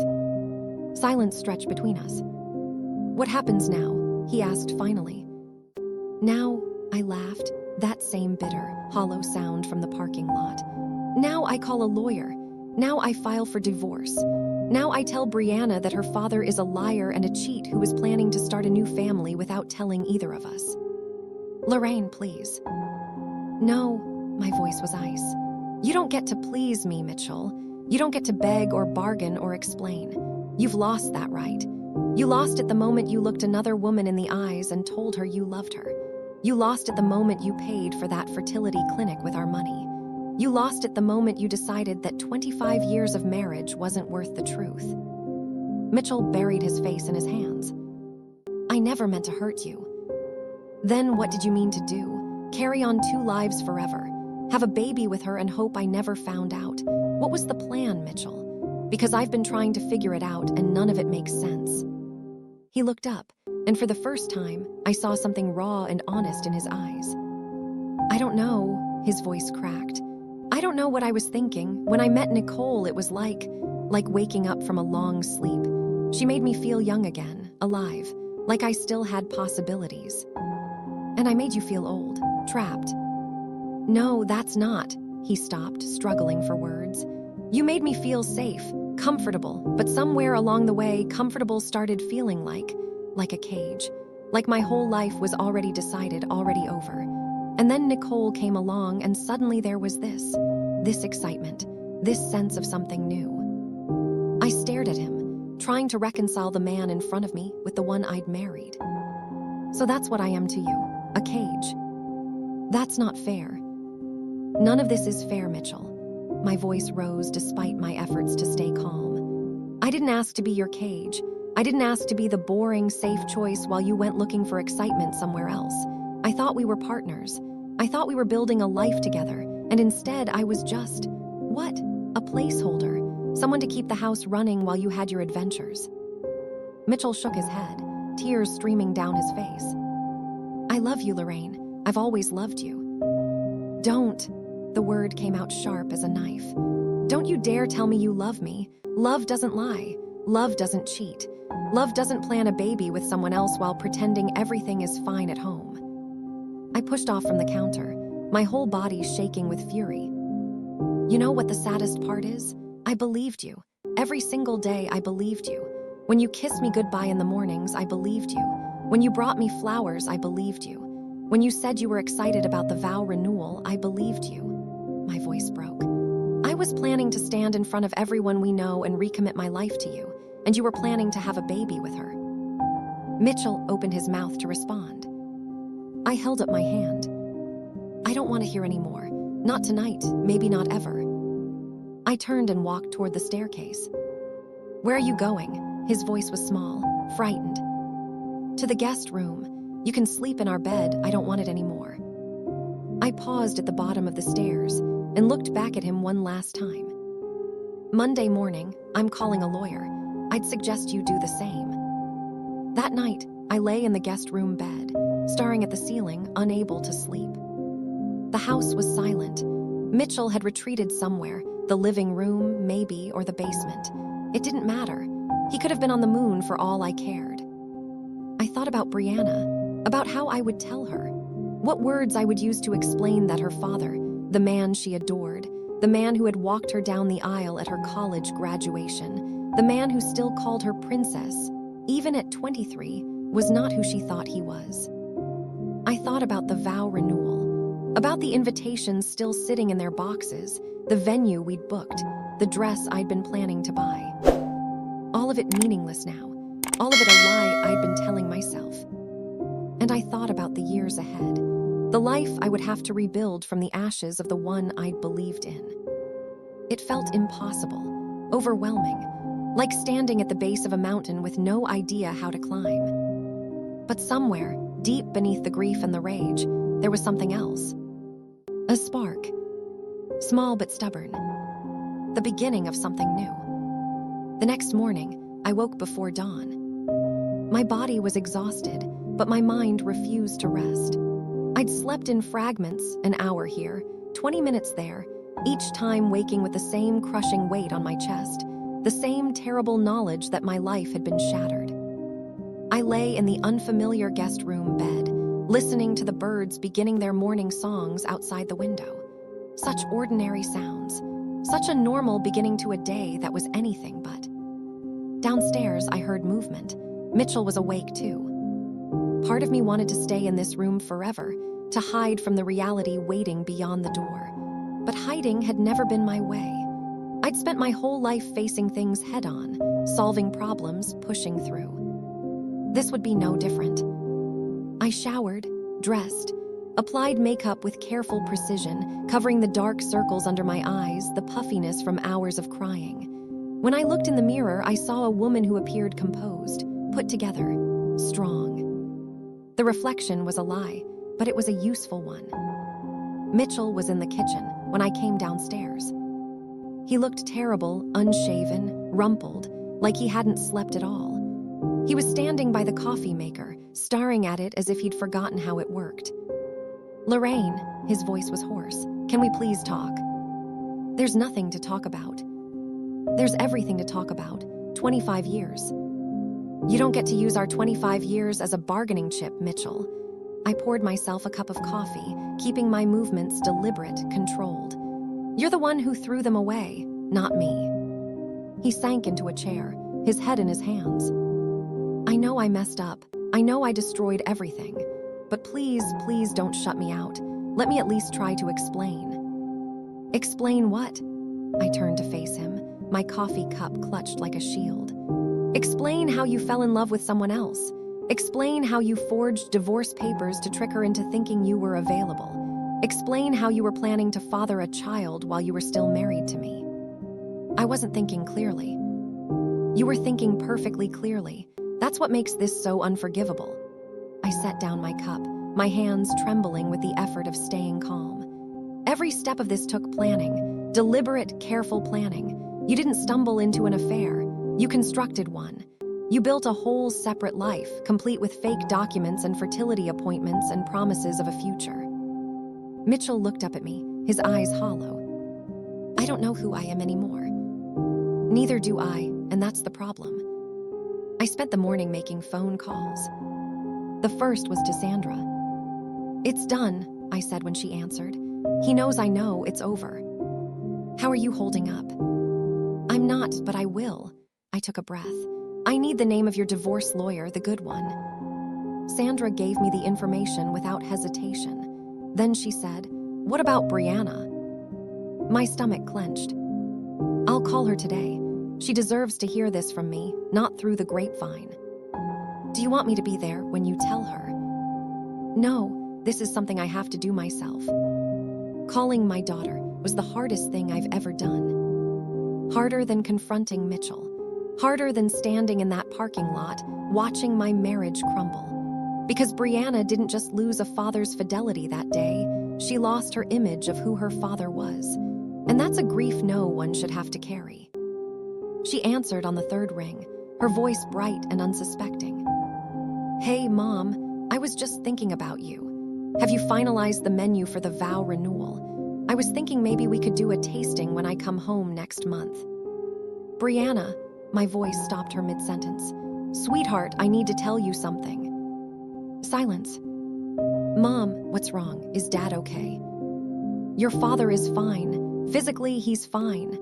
Silence stretched between us. "What happens now?" he asked finally. "Now," I laughed, that same bitter, hollow sound from the parking lot. "Now I call a lawyer. Now I file for divorce. Now I tell Brianna that her father is a liar and a cheat who is planning to start a new family without telling either of us." "Lorraine, please." "No," my voice was ice. "You don't get to please me, Mitchell. You don't get to beg or bargain or explain. You've lost that right. You lost it the moment you looked another woman in the eyes and told her you loved her. You lost it the moment you paid for that fertility clinic with our money. You lost it the moment you decided that 25 years of marriage wasn't worth the truth." Mitchell buried his face in his hands. "I never meant to hurt you." "Then what did you mean to do? Carry on 2 lives forever? Have a baby with her and hope I never found out? What was the plan, Mitchell? Because I've been trying to figure it out and none of it makes sense." He looked up, and for the first time, I saw something raw and honest in his eyes. "I don't know," his voice cracked. "I don't know what I was thinking. When I met Nicole, it was like waking up from a long sleep. She made me feel young again, alive, like I still had possibilities. And I made you feel old, trapped." "No, that's not." He stopped, struggling for words. "You made me feel safe, comfortable, but somewhere along the way, comfortable started feeling like a cage. Like my whole life was already decided, already over. And then Nicole came along and suddenly there was this excitement, this sense of something new." I stared at him, trying to reconcile the man in front of me with the one I'd married. "So that's what I am to you, a cage. That's not fair." "None of this is fair, Mitchell." My voice rose despite my efforts to stay calm. "I didn't ask to be your cage. I didn't ask to be the boring, safe choice while you went looking for excitement somewhere else. I thought we were partners. I thought we were building a life together, and instead I was just, what? A placeholder. Someone to keep the house running while you had your adventures." Mitchell shook his head, tears streaming down his face. "I love you, Lorraine. I've always loved you." "Don't." The word came out sharp as a knife. "Don't you dare tell me you love me. Love doesn't lie. Love doesn't cheat. Love doesn't plan a baby with someone else while pretending everything is fine at home." I pushed off from the counter, my whole body shaking with fury. "You know what the saddest part is? I believed you. Every single day I believed you. When you kissed me goodbye in the mornings, I believed you. When you brought me flowers, I believed you. When you said you were excited about the vow renewal, I believed you." My voice broke. "I was planning to stand in front of everyone we know and recommit my life to you, and you were planning to have a baby with her." Mitchell opened his mouth to respond. I held up my hand. "I don't want to hear any more. Not tonight, maybe not ever." I turned and walked toward the staircase. "Where are you going?" His voice was small, frightened. "To the guest room. You can sleep in our bed. I don't want it anymore." I paused at the bottom of the stairs and looked back at him one last time. "Monday morning, I'm calling a lawyer. I'd suggest you do the same." That night, I lay in the guest room bed, staring at the ceiling, unable to sleep. The house was silent. Mitchell had retreated somewhere, the living room, maybe, or the basement. It didn't matter. He could have been on the moon for all I cared. I thought about Brianna, about how I would tell her, what words I would use to explain that her father, the man she adored, the man who had walked her down the aisle at her college graduation, the man who still called her princess, even at 23, was not who she thought he was. I thought about the vow renewal, about the invitations still sitting in their boxes, the venue we'd booked, the dress I'd been planning to buy. All of it meaningless now, all of it a lie I'd been telling myself. And I thought about the years ahead, the life I would have to rebuild from the ashes of the one I'd believed in. It felt impossible, overwhelming, like standing at the base of a mountain with no idea how to climb. But somewhere, deep beneath the grief and the rage, there was something else. A spark, small but stubborn, the beginning of something new. The next morning, I woke before dawn. My body was exhausted, but my mind refused to rest. I'd slept in fragments, an hour here, 20 minutes there, each time waking with the same crushing weight on my chest, the same terrible knowledge that my life had been shattered. I lay in the unfamiliar guest room bed, listening to the birds beginning their morning songs outside the window. Such ordinary sounds, such a normal beginning to a day that was anything but. Downstairs, I heard movement. Mitchell was awake too. Part of me wanted to stay in this room forever, to hide from the reality waiting beyond the door. But hiding had never been my way. I'd spent my whole life facing things head-on, solving problems, pushing through. This would be no different. I showered, dressed, applied makeup with careful precision, covering the dark circles under my eyes, the puffiness from hours of crying. When I looked in the mirror, I saw a woman who appeared composed, put together, strong. The reflection was a lie, but it was a useful one. Mitchell was in the kitchen when I came downstairs. He looked terrible, unshaven, rumpled, like he hadn't slept at all. He was standing by the coffee maker, staring at it as if he'd forgotten how it worked. "Lorraine," his voice was hoarse, "can we please talk?" "There's nothing to talk about." "There's everything to talk about. 25 years. You don't get to use our 25 years as a bargaining chip, Mitchell." I poured myself a cup of coffee, keeping my movements deliberate, controlled. "You're the one who threw them away, not me." He sank into a chair, his head in his hands. "I know I messed up. I know I destroyed everything. But please, please don't shut me out. Let me at least try to explain." "Explain what?" I turned to face him, my coffee cup clutched like a shield. "Explain how you fell in love with someone else. Explain how you forged divorce papers to trick her into thinking you were available. Explain how you were planning to father a child while you were still married to me." I wasn't thinking clearly. "You were thinking perfectly clearly. That's what makes this so unforgivable." I set down my cup, my hands trembling with the effort of staying calm. "Every step of this took planning, deliberate, careful planning. You didn't stumble into an affair. You constructed one. You built a whole separate life, complete with fake documents and fertility appointments and promises of a future." Mitchell looked up at me, his eyes hollow. "I don't know who I am anymore." "Neither do I, and that's the problem." I spent the morning making phone calls. The first was to Sandra. "It's done," I said when she answered. "He knows I know it's over." "How are you holding up?" "I'm not, but I will." I took a breath. "I need the name of your divorce lawyer, the good one." Sandra gave me the information without hesitation. Then she said, "What about Brianna?" My stomach clenched. "I'll call her today. She deserves to hear this from me, not through the grapevine." "Do you want me to be there when you tell her?" "No, this is something I have to do myself." Calling my daughter was the hardest thing I've ever done. Harder than confronting Mitchell. Harder than standing in that parking lot, watching my marriage crumble. Because Brianna didn't just lose a father's fidelity that day, she lost her image of who her father was. And that's a grief no one should have to carry. She answered on the third ring, her voice bright and unsuspecting. "Hey, Mom, I was just thinking about you. Have you finalized the menu for the Vow Renewal? I was thinking maybe we could do a tasting when I come home next month." "Brianna," my voice stopped her mid-sentence. "Sweetheart, I need to tell you something." Silence. "Mom, what's wrong? Is Dad okay?" "Your father is fine. Physically, he's fine."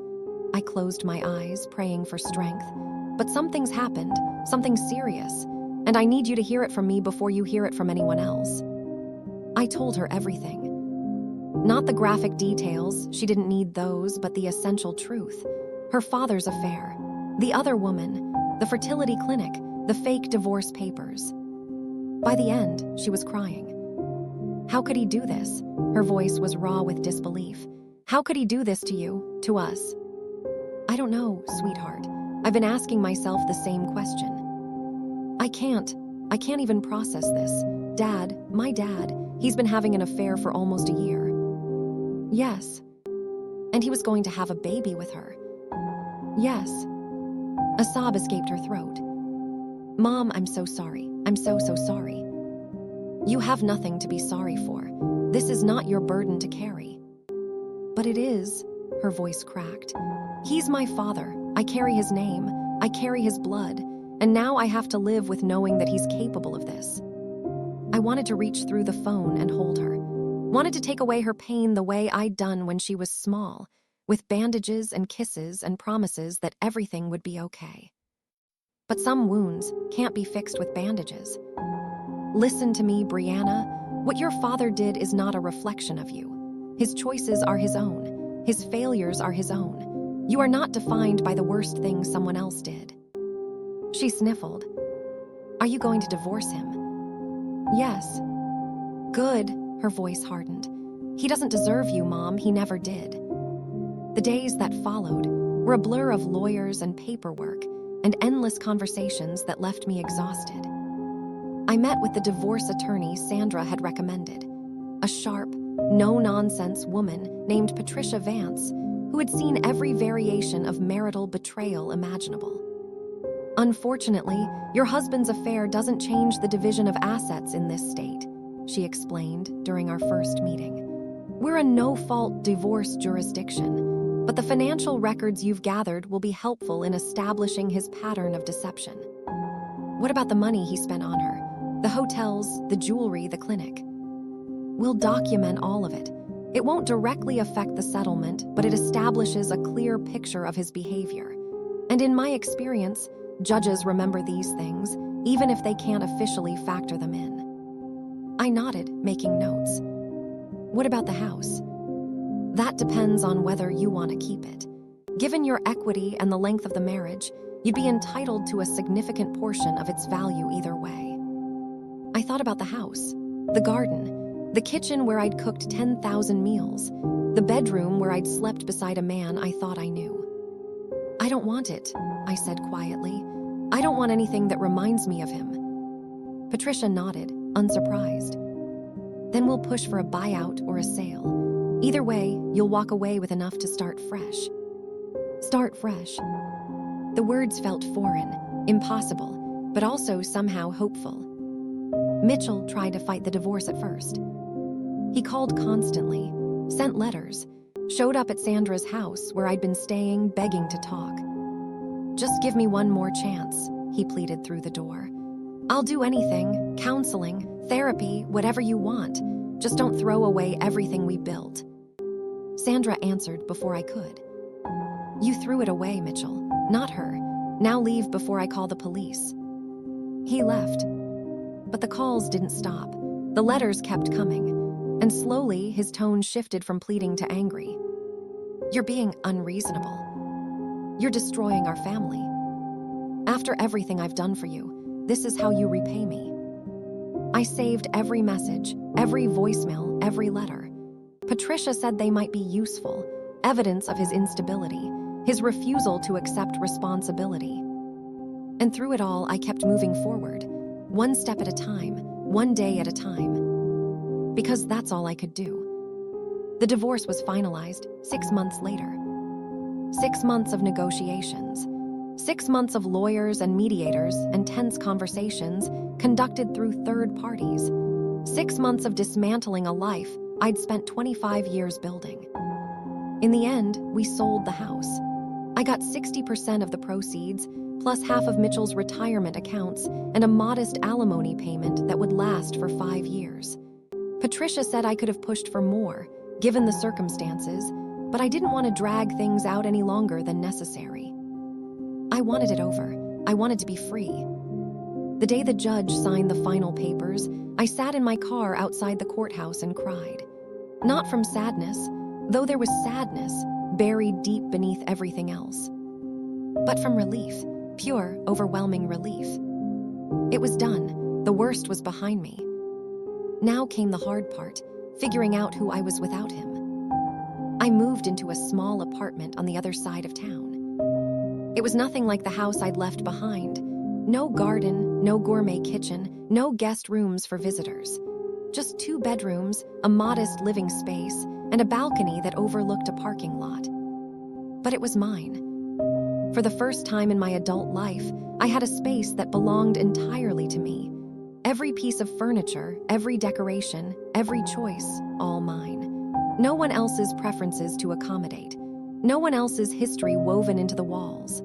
I closed my eyes, praying for strength. "But something's happened, something serious, and I need you to hear it from me before you hear it from anyone else." I told her everything. Not the graphic details, she didn't need those, but the essential truth. Her father's affair, the other woman, the fertility clinic, the fake divorce papers. By the end, she was crying. "How could he do this?" Her voice was raw with disbelief. "How could he do this to you, to us?" "I don't know, sweetheart. I've been asking myself the same question. I can't even process this. Dad, my dad, he's been having an affair for almost a year." "Yes." "And he was going to have a baby with her." "Yes." A sob escaped her throat. Mom, I'm so sorry. I'm so sorry. You have nothing to be sorry for. This is not your burden to carry. But it is, her voice cracked. He's my father. I carry his name. I carry his blood. And now I have to live with knowing that he's capable of this. I wanted to reach through the phone and hold her. Wanted to take away her pain the way I'd done when she was small, with bandages and kisses and promises that everything would be okay. But some wounds can't be fixed with bandages. Listen to me, Brianna. What your father did is not a reflection of you. His choices are his own. His failures are his own. You are not defined by the worst things someone else did. She sniffled. Are you going to divorce him? Yes. Good, her voice hardened. He doesn't deserve you, Mom. He never did. The days that followed were a blur of lawyers and paperwork and endless conversations that left me exhausted. I met with the divorce attorney Sandra had recommended, a sharp, no-nonsense woman named Patricia Vance who had seen every variation of marital betrayal imaginable. Unfortunately, your husband's affair doesn't change the division of assets in this state, she explained during our first meeting. We're a no-fault divorce jurisdiction, but the financial records you've gathered will be helpful in establishing his pattern of deception. What about the money he spent on her? The hotels, the jewelry, the clinic? We'll document all of it. It won't directly affect the settlement, but it establishes a clear picture of his behavior. And in my experience, judges remember these things, even if they can't officially factor them in. I nodded, making notes. What about the house? That depends on whether you want to keep it. Given your equity and the length of the marriage, you'd be entitled to a significant portion of its value either way. I thought about the house, the garden, the kitchen where I'd cooked 10,000 meals, the bedroom where I'd slept beside a man I thought I knew. I don't want it, I said quietly. I don't want anything that reminds me of him. Patricia nodded, unsurprised. Then we'll push for a buyout or a sale. Either way, you'll walk away with enough to start fresh. Start fresh. The words felt foreign, impossible, but also somehow hopeful. Mitchell tried to fight the divorce at first. He called constantly, sent letters, showed up at Sandra's house where I'd been staying, begging to talk. Just give me one more chance, he pleaded through the door. I'll do anything, counseling, therapy, whatever you want. Just don't throw away everything we built. Sandra answered before I could. You threw it away, Mitchell, not her. Now leave before I call the police. He left. But the calls didn't stop. The letters kept coming. And slowly, his tone shifted from pleading to angry. You're being unreasonable. You're destroying our family. After everything I've done for you, this is how you repay me. I saved every message, every voicemail, every letter. Patricia said they might be useful, evidence of his instability, his refusal to accept responsibility. And through it all, I kept moving forward, one step at a time, one day at a time. Because that's all I could do. The divorce was finalized 6 months later. 6 months of negotiations. 6 months of lawyers and mediators and tense conversations conducted through third parties. 6 months of dismantling a life I'd spent 25 years building. In the end, we sold the house. I got 60% of the proceeds, plus half of Mitchell's retirement accounts and a modest alimony payment that would last for 5 years. Patricia said I could have pushed for more, given the circumstances, but I didn't want to drag things out any longer than necessary. I wanted it over. I wanted to be free. The day the judge signed the final papers, I sat in my car outside the courthouse and cried. Not from sadness, though there was sadness buried deep beneath everything else, but from relief, pure, overwhelming relief. It was done. The worst was behind me. Now came the hard part, figuring out who I was without him. I moved into a small apartment on the other side of town. It was nothing like the house I'd left behind. No garden, no gourmet kitchen, no guest rooms for visitors. Just 2 bedrooms, a modest living space, and a balcony that overlooked a parking lot. But it was mine. For the first time in my adult life, I had a space that belonged entirely to me. Every piece of furniture, every decoration, every choice, all mine. No one else's preferences to accommodate. No one else's history woven into the walls.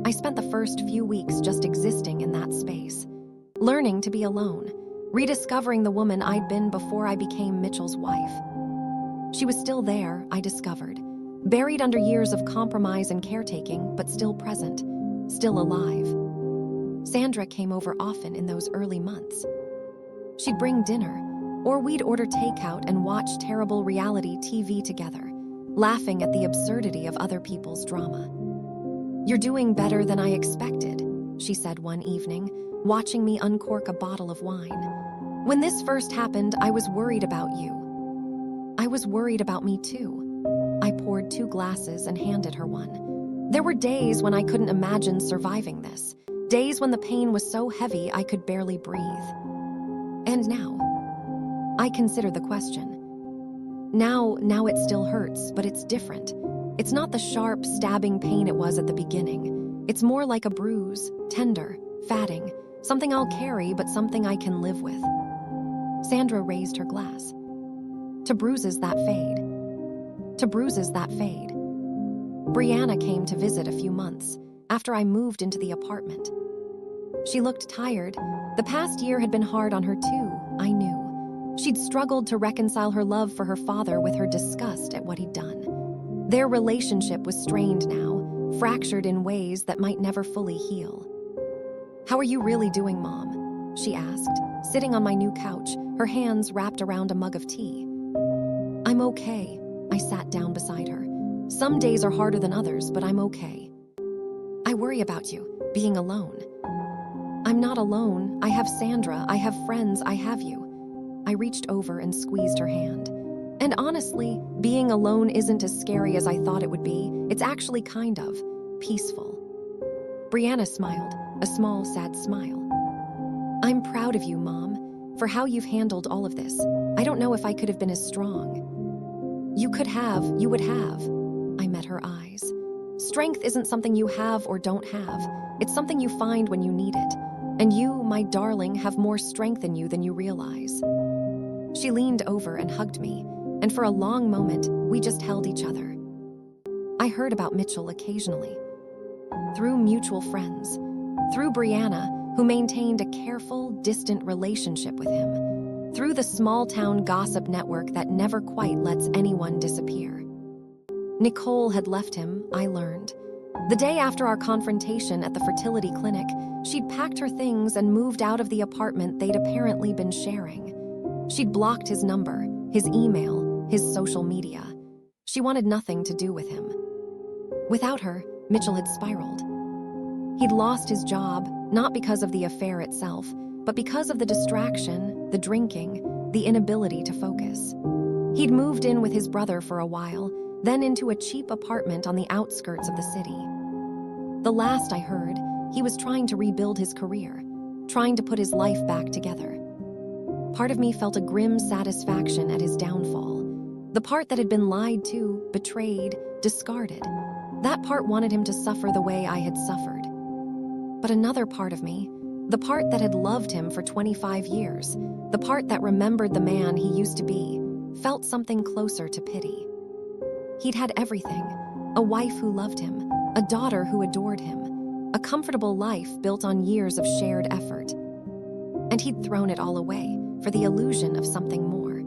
I spent the first few weeks just existing in that space, learning to be alone, rediscovering the woman I'd been before I became Mitchell's wife. She was still there, I discovered, buried under years of compromise and caretaking, but still present, still alive. Sandra came over often in those early months. She'd bring dinner, or we'd order takeout and watch terrible reality TV together, laughing at the absurdity of other people's drama. "You're doing better than I expected," she said one evening, watching me uncork a bottle of wine. "When this first happened, I was worried about you." I was worried about me too. I poured 2 glasses and handed her one. There were days when I couldn't imagine surviving this, days when the pain was so heavy I could barely breathe. And now, I consider the question. Now it still hurts, but it's different. It's not the sharp, stabbing pain it was at the beginning. It's more like a bruise, tender, fatting, something I'll carry, but something I can live with. Sandra raised her glass. To bruises that fade. To bruises that fade. Brianna came to visit a few months after I moved into the apartment. She looked tired. The past year had been hard on her too, I knew. She'd struggled to reconcile her love for her father with her disgust at what he'd done. Their relationship was strained now, fractured in ways that might never fully heal. "How are you really doing, Mom?" she asked, sitting on my new couch, her hands wrapped around a mug of tea. "I'm okay." I sat down beside her. "Some days are harder than others, but I'm okay." "I worry about you, being alone." "I'm not alone. I have Sandra, I have friends, I have you." I reached over and squeezed her hand. "And honestly, being alone isn't as scary as I thought it would be. It's actually kind of peaceful." Brianna smiled, a small, sad smile. "I'm proud of you, Mom, for how you've handled all of this. I don't know if I could have been as strong." You would have." I met her eyes. "Strength isn't something you have or don't have. It's something you find when you need it. And you, my darling, have more strength in you than you realize." She leaned over and hugged me, and for a long moment, we just held each other. I heard about Mitchell occasionally. Through mutual friends. Through Brianna, who maintained a careful, distant relationship with him. Through the small-town gossip network that never quite lets anyone disappear. Nicole had left him, I learned. The day after our confrontation at the fertility clinic, she'd packed her things and moved out of the apartment they'd apparently been sharing. She'd blocked his number, his email, his social media. She wanted nothing to do with him. Without her, Mitchell had spiraled. He'd lost his job, not because of the affair itself, but because of the distraction, the drinking, the inability to focus. He'd moved in with his brother for a while, then into a cheap apartment on the outskirts of the city. The last I heard, he was trying to rebuild his career, trying to put his life back together. Part of me felt a grim satisfaction at his downfall. The part that had been lied to, betrayed, discarded. That part wanted him to suffer the way I had suffered. But another part of me, the part that had loved him for 25 years, the part that remembered the man he used to be, felt something closer to pity. He'd had everything: a wife who loved him, a daughter who adored him, a comfortable life built on years of shared effort. And he'd thrown it all away for the illusion of something more.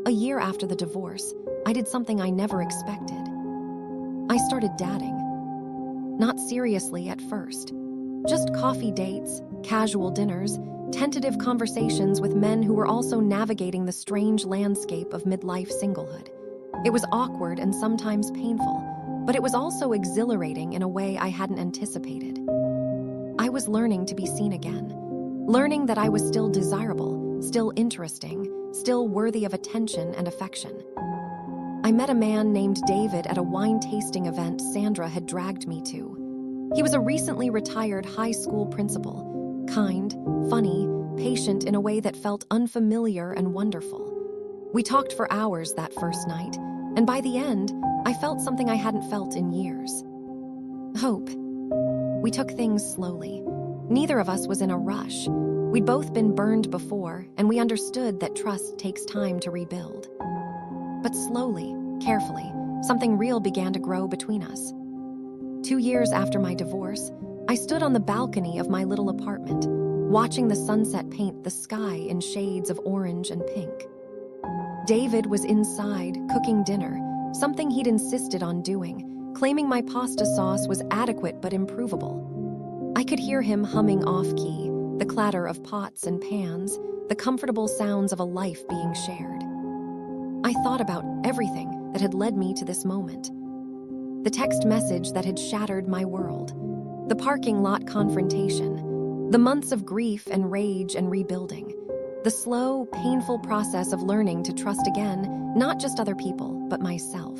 A year after the divorce, I did something I never expected. I started dating. Not seriously at first. Just coffee dates, casual dinners, tentative conversations with men who were also navigating the strange landscape of midlife singlehood. It was awkward and sometimes painful, but it was also exhilarating in a way I hadn't anticipated. I was learning to be seen again, learning that I was still desirable, still interesting, still worthy of attention and affection. I met a man named David at a wine tasting event Sandra had dragged me to. He was a recently retired high school principal, kind, funny, patient in a way that felt unfamiliar and wonderful. We talked for hours that first night, and by the end, I felt something I hadn't felt in years. Hope. We took things slowly. Neither of us was in a rush. We'd both been burned before, and we understood that trust takes time to rebuild. But slowly, carefully, something real began to grow between us. 2 years after my divorce, I stood on the balcony of my little apartment, watching the sunset paint the sky in shades of orange and pink. David was inside, cooking dinner, something he'd insisted on doing, claiming my pasta sauce was adequate but improvable. I could hear him humming off-key, the clatter of pots and pans, the comfortable sounds of a life being shared. I thought about everything that had led me to this moment. The text message that had shattered my world, the parking lot confrontation, the months of grief and rage and rebuilding, the slow, painful process of learning to trust again, not just other people, but myself.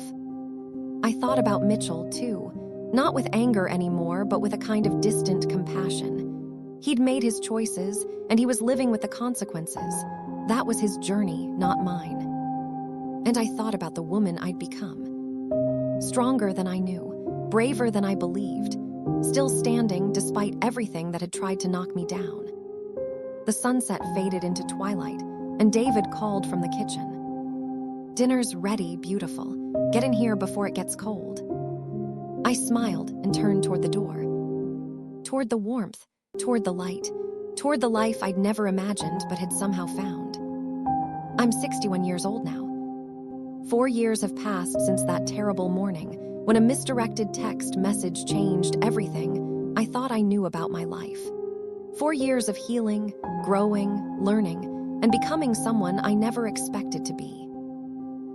I thought about Mitchell, too, not with anger anymore, but with a kind of distant compassion. He'd made his choices, and he was living with the consequences. That was his journey, not mine. And I thought about the woman I'd become. Stronger than I knew, braver than I believed, still standing despite everything that had tried to knock me down. The sunset faded into twilight, and David called from the kitchen. "Dinner's ready, beautiful. Get in here before it gets cold." I smiled and turned toward the door. Toward the warmth, toward the light, toward the life I'd never imagined but had somehow found. I'm 61 years old now. 4 years have passed since that terrible morning, when a misdirected text message changed everything I thought I knew about my life. 4 years of healing, growing, learning, and becoming someone I never expected to be.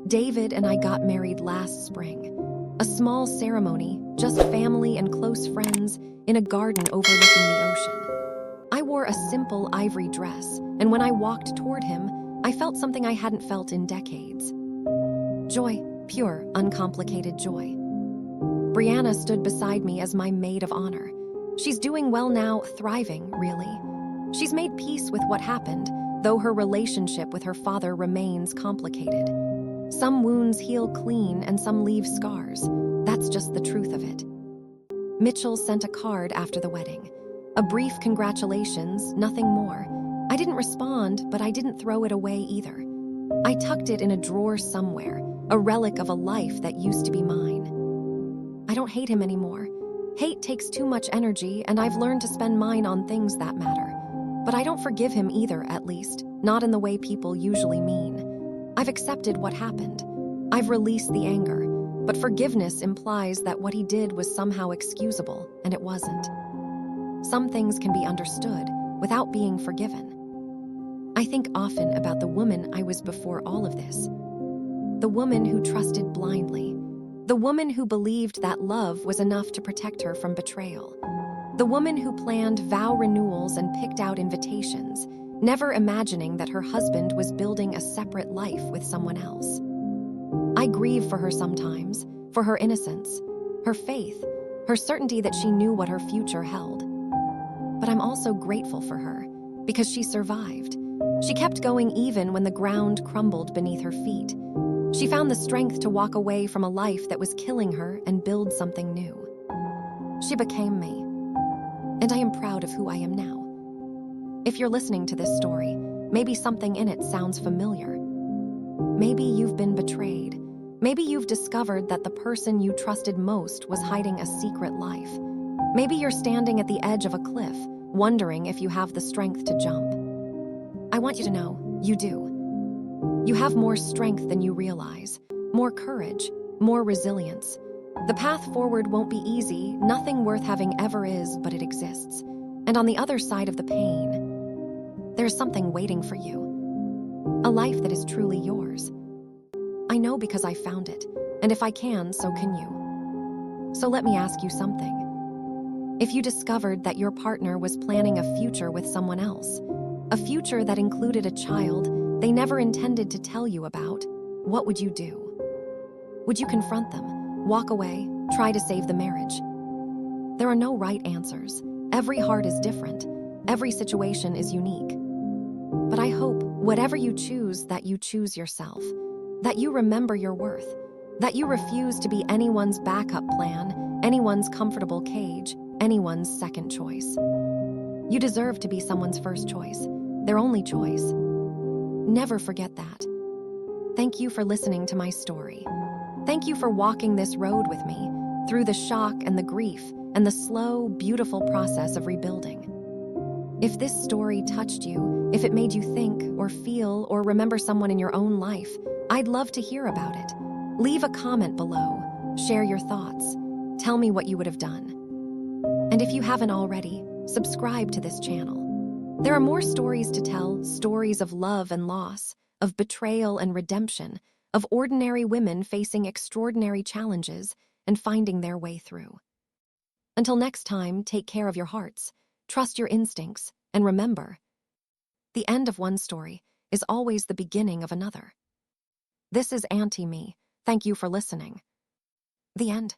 David and I got married last spring. A small ceremony, just family and close friends, in a garden overlooking the ocean. I wore a simple ivory dress, and when I walked toward him, I felt something I hadn't felt in decades. Joy, pure, uncomplicated joy. Brianna stood beside me as my maid of honor. She's doing well now, thriving, really. She's made peace with what happened, though her relationship with her father remains complicated. Some wounds heal clean and some leave scars. That's just the truth of it. Mitchell sent a card after the wedding. A brief congratulations, nothing more. I didn't respond, but I didn't throw it away either. I tucked it in a drawer somewhere, a relic of a life that used to be mine. I don't hate him anymore. Hate takes too much energy, and I've learned to spend mine on things that matter. But I don't forgive him either, at least, not in the way people usually mean. I've accepted what happened. I've released the anger, but forgiveness implies that what he did was somehow excusable, and it wasn't. Some things can be understood without being forgiven. I think often about the woman I was before all of this. The woman who trusted blindly. The woman who believed that love was enough to protect her from betrayal. The woman who planned vow renewals and picked out invitations, never imagining that her husband was building a separate life with someone else. I grieve for her sometimes, for her innocence, her faith, her certainty that she knew what her future held. But I'm also grateful for her, because she survived. She kept going even when the ground crumbled beneath her feet. She found the strength to walk away from a life that was killing her and build something new. She became me, and I am proud of who I am now. If you're listening to this story, maybe something in it sounds familiar. Maybe you've been betrayed. Maybe you've discovered that the person you trusted most was hiding a secret life. Maybe you're standing at the edge of a cliff, wondering if you have the strength to jump. I want you to know, you do. You have more strength than you realize, more courage, more resilience. The path forward won't be easy, nothing worth having ever is, but it exists. And on the other side of the pain, there's something waiting for you. A life that is truly yours. I know because I found it, and if I can, so can you. So let me ask you something. If you discovered that your partner was planning a future with someone else, a future that included a child they never intended to tell you about, what would you do? Would you confront them, walk away, try to save the marriage? There are no right answers. Every heart is different. Every situation is unique. But I hope, whatever you choose, that you choose yourself, that you remember your worth, that you refuse to be anyone's backup plan, anyone's comfortable cage, anyone's second choice. You deserve to be someone's first choice, their only choice. Never forget that. Thank you for listening to my story. Thank you for walking this road with me, through the shock and the grief and the slow, beautiful process of rebuilding. If this story touched you, if it made you think or feel or remember someone in your own life, I'd love to hear about it. Leave a comment below. Share your thoughts. Tell me what you would have done. And if you haven't already, subscribe to this channel. There are more stories to tell, stories of love and loss, of betrayal and redemption, of ordinary women facing extraordinary challenges and finding their way through. Until next time, take care of your hearts, trust your instincts, and remember, the end of one story is always the beginning of another. This is Auntie Me. Thank you for listening. The end.